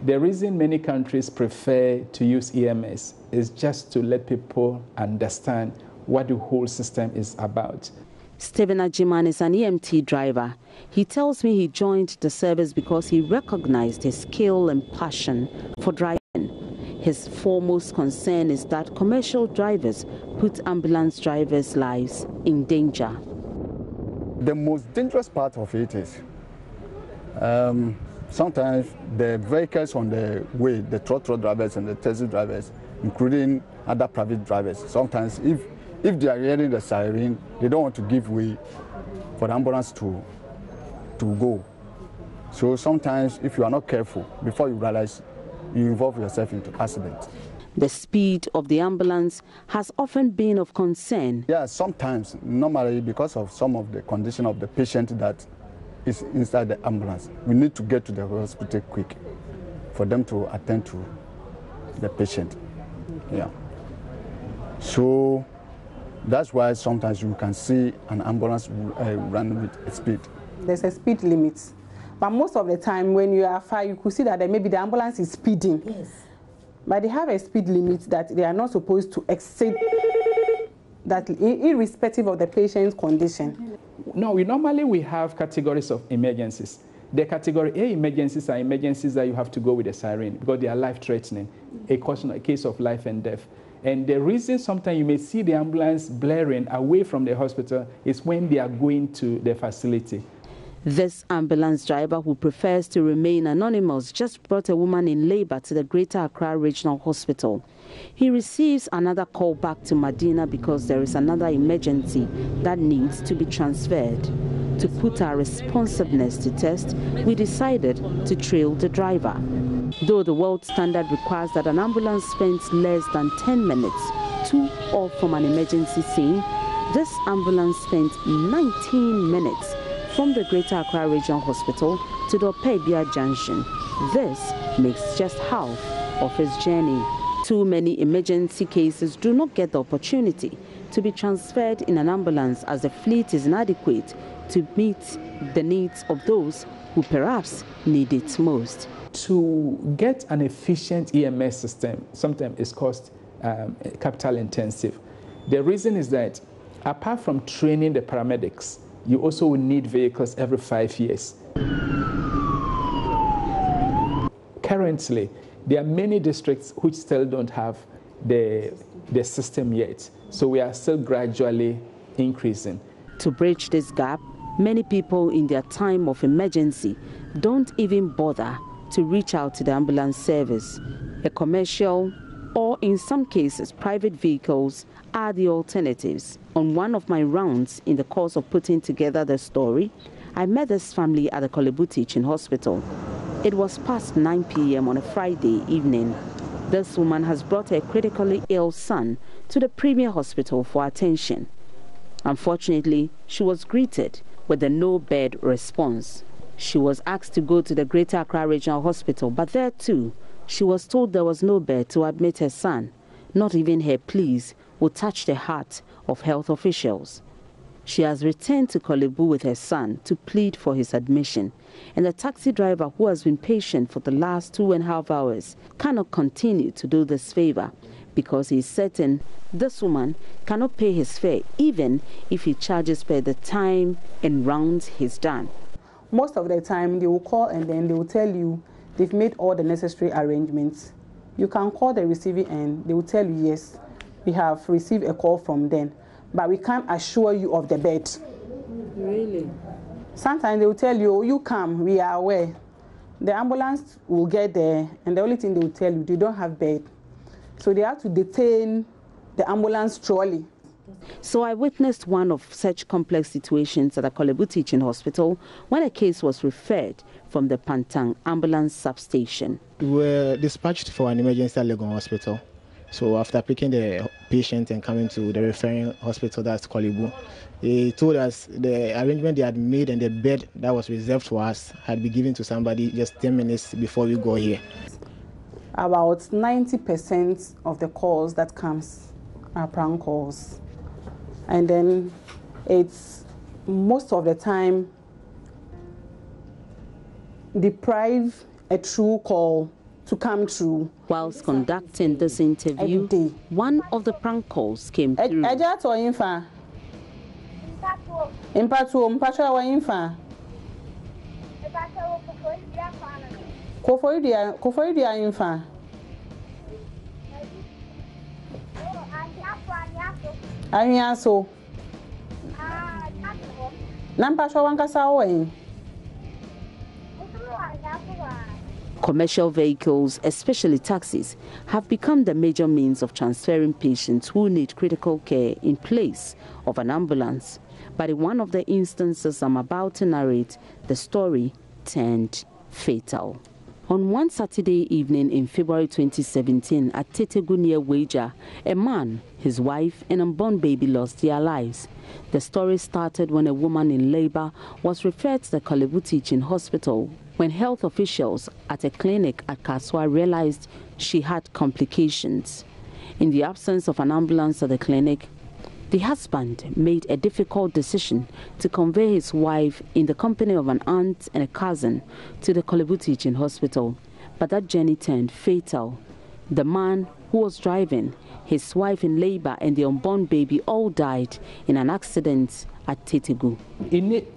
The reason many countries prefer to use EMS is just to let people understand what the whole system is about. Stephen Ajiman is an EMT driver. He tells me he joined the service because he recognized his skill and passion for driving. His foremost concern is that commercial drivers put ambulance drivers' lives in danger. The most dangerous part of it is sometimes the vehicles on the way, the truck drivers and the taxi drivers, including other private drivers, sometimes if they are hearing the siren, they don't want to give way for the ambulance to go. So sometimes if you are not careful, before you realize, you involve yourself into accidents. The speed of the ambulance has often been of concern. Yeah, sometimes, normally because of some of the condition of the patient that is inside the ambulance, we need to get to the hospital quick for them to attend to the patient. Yeah. So That's why sometimes you can see an ambulance run with speed. There's a speed limit. But most of the time when you are far, you could see that maybe the ambulance is speeding. Yes. But they have a speed limit that they are not supposed to exceed, that irrespective of the patient's condition. No, we have categories of emergencies. The category A emergencies are emergencies that you have to go with a siren because they are life-threatening, a case of life and death. And the reason sometimes you may see the ambulance blaring away from the hospital is when they are going to the facility. This ambulance driver, who prefers to remain anonymous, just brought a woman in labor to the Greater Accra Regional Hospital. He receives another call back to Medina because there is another emergency that needs to be transferred. To put our responsiveness to test, we decided to trail the driver. Though the world standard requires that an ambulance spends less than 10 minutes to or from an emergency scene, this ambulance spent 19 minutes from the Greater Accra Regional Hospital to the Opebia Junction. This makes just half of his journey. Too many emergency cases do not get the opportunity to be transferred in an ambulance as the fleet is inadequate to meet the needs of those who perhaps need it most. To get an efficient EMS system, sometimes it's cost capital intensive. The reason is that apart from training the paramedics, you also will need vehicles every 5 years. Currently, there are many districts which still don't have the system yet, so we are still gradually increasing. To bridge this gap, many people in their time of emergency don't even bother to reach out to the ambulance service. A commercial or in some cases private vehicles are the alternatives. On one of my rounds in the course of putting together the story, I met this family at the Kolebu Teaching Hospital. It was past 9 p.m. on a Friday evening. This woman has brought her critically ill son to the Premier Hospital for attention. Unfortunately, she was greeted with a no-bed response. She was asked to go to the Greater Accra Regional Hospital, but there too, she was told there was no bed to admit her son. Not even her pleas would touch the heart of health officials. She has returned to Kolebu with her son to plead for his admission, and the taxi driver, who has been patient for the last 2.5 hours, cannot continue to do this favor because he is certain this woman cannot pay his fare even if he charges per the time and rounds he's done. Most of the time they will call and then they will tell you they've made all the necessary arrangements. You can call the receiving end, they will tell you yes, we have received a call from them, but we can't assure you of the bed. Really? Sometimes they will tell you, oh, you come, we are aware. The ambulance will get there, and the only thing they will tell you, they don't have bed. So they have to detain the ambulance trolley. So I witnessed one of such complex situations at the Kolebu Teaching Hospital when a case was referred from the Pantang ambulance substation. We were dispatched for an emergency at Legon Hospital. So after picking the patient and coming to the referring hospital, that's Kolebu, they told us the arrangement they had made and the bed that was reserved for us had been given to somebody just 10 minutes before we go here. About 90% of the calls that comes are prank calls. And then it's most of the time deprive a true call to come true. Whilst conducting this interview, one of the prank calls came through. Commercial vehicles, especially taxis, have become the major means of transferring patients who need critical care in place of an ambulance. But in one of the instances I'm about to narrate, the story turned fatal. On one Saturday evening in February 2017 at Tetegu near Waja, a man, his wife, and unborn baby lost their lives. The story started when a woman in labor was referred to the Kolebu Teaching Hospital when health officials at a clinic at Kaswa realized she had complications. In the absence of an ambulance at the clinic, The husband made a difficult decision to convey his wife in the company of an aunt and a cousin to the Korle Bu Teaching Hospital, but that journey turned fatal. The man who was driving, his wife in labor and the unborn baby all died in an accident at Tetegu.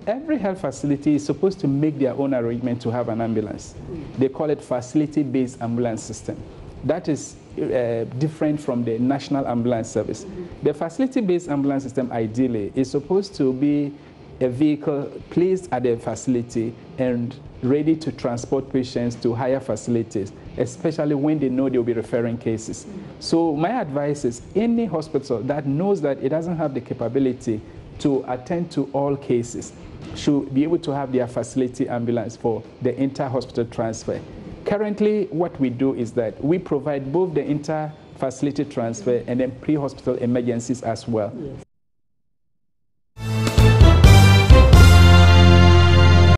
Every health facility is supposed to make their own arrangement to have an ambulance. They call it facility-based ambulance system. That is different from the national ambulance service. The facility-based ambulance system ideally is supposed to be a vehicle placed at the facility and ready to transport patients to higher facilities, especially when they know they'll be referring cases. So my advice is any hospital that knows that it doesn't have the capability to attend to all cases should be able to have their facility ambulance for the inter-hospital transfer. Currently, what we do is that we provide both the inter-facility transfer and then pre-hospital emergencies as well. Yes.